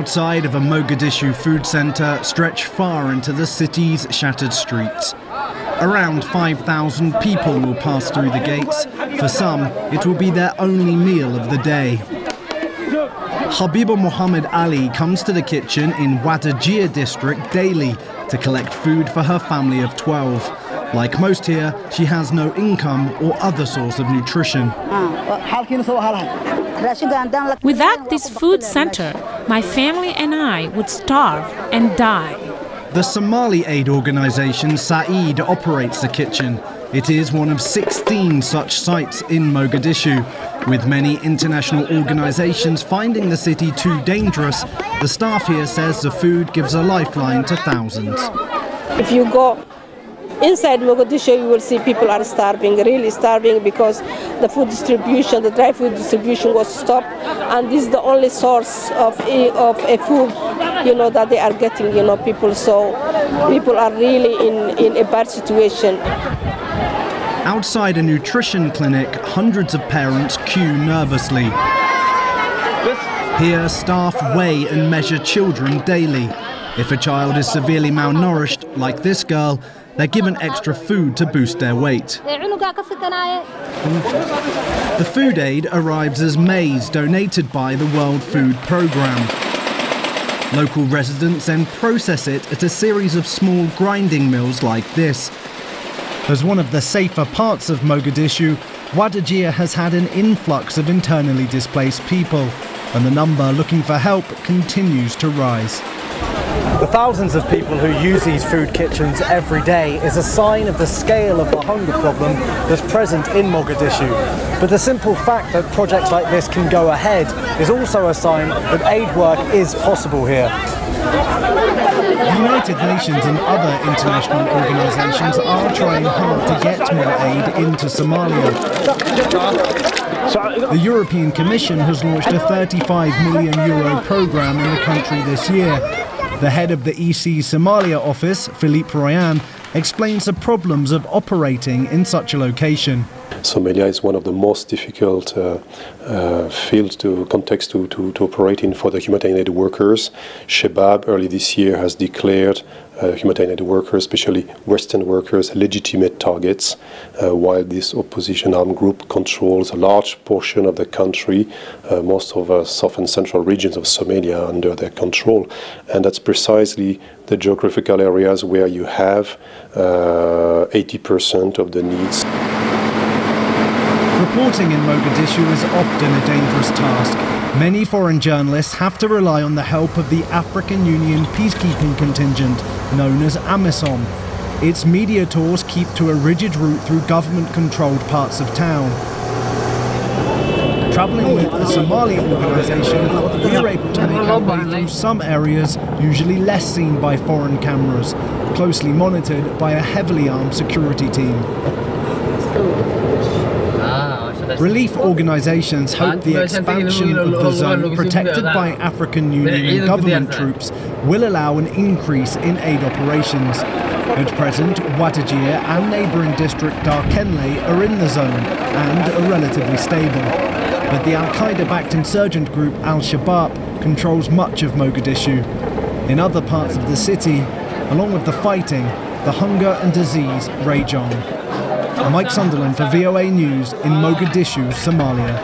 outside of a Mogadishu food centre stretch far into the city's shattered streets. Around 5,000 people will pass through the gates. For some, it will be their only meal of the day. Habiba Mohammed Ali comes to the kitchen in Wadajir district daily to collect food for her family of 12. Like most here, she has no income or other source of nutrition. Without this food center, my family and I would starve and die. The Somali aid organisation Saeed operates the kitchen. It is one of 16 such sites in Mogadishu. With many international organisations finding the city too dangerous, the staff here says the food gives a lifeline to thousands. If you go inside Mogadishu, you will see people are starving, really starving, because the food distribution, the dry food distribution was stopped, and this is the only source of a food, that they are getting, people. So people are really in a bad situation. Outside a nutrition clinic, hundreds of parents queue nervously. Here, staff weigh and measure children daily. If a child is severely malnourished, like this girl, they're given extra food to boost their weight. The food aid arrives as maize donated by the World Food Programme. Local residents then process it at a series of small grinding mills like this. As one of the safer parts of Mogadishu, Wadajir has had an influx of internally displaced people, and the number looking for help continues to rise. The thousands of people who use these food kitchens every day is a sign of the scale of the hunger problem that's present in Mogadishu. But the simple fact that projects like this can go ahead is also a sign that aid work is possible here. The United Nations and other international organisations are trying hard to get more aid into Somalia. The European Commission has launched a €35 million programme in the country this year. The head of the EC Somalia office, Philippe Royan, explains the problems of operating in such a location. Somalia is one of the most difficult contexts to operate in for the humanitarian aid workers. Shabab early this year has declared humanitarian aid workers, especially Western workers, legitimate targets, while this opposition armed group controls a large portion of the country. Most of the south and central regions of Somalia are under their control, and that's precisely the geographical areas where you have 80% of the needs. Reporting in Mogadishu is often a dangerous task. Many foreign journalists have to rely on the help of the African Union peacekeeping contingent, known as AMISOM. Its media tours keep to a rigid route through government-controlled parts of town. Travelling with a Somali organisation, we are able to make our way through some areas usually less seen by foreign cameras, closely monitored by a heavily armed security team. Relief organisations hope the expansion of the zone protected by African Union and government troops will allow an increase in aid operations. At present, Wadajir and neighbouring district Darkenle are in the zone and are relatively stable. But the Al-Qaeda-backed insurgent group Al-Shabaab controls much of Mogadishu. In other parts of the city, along with the fighting, the hunger and disease rage on. Mike Sunderland for VOA News in Mogadishu, Somalia.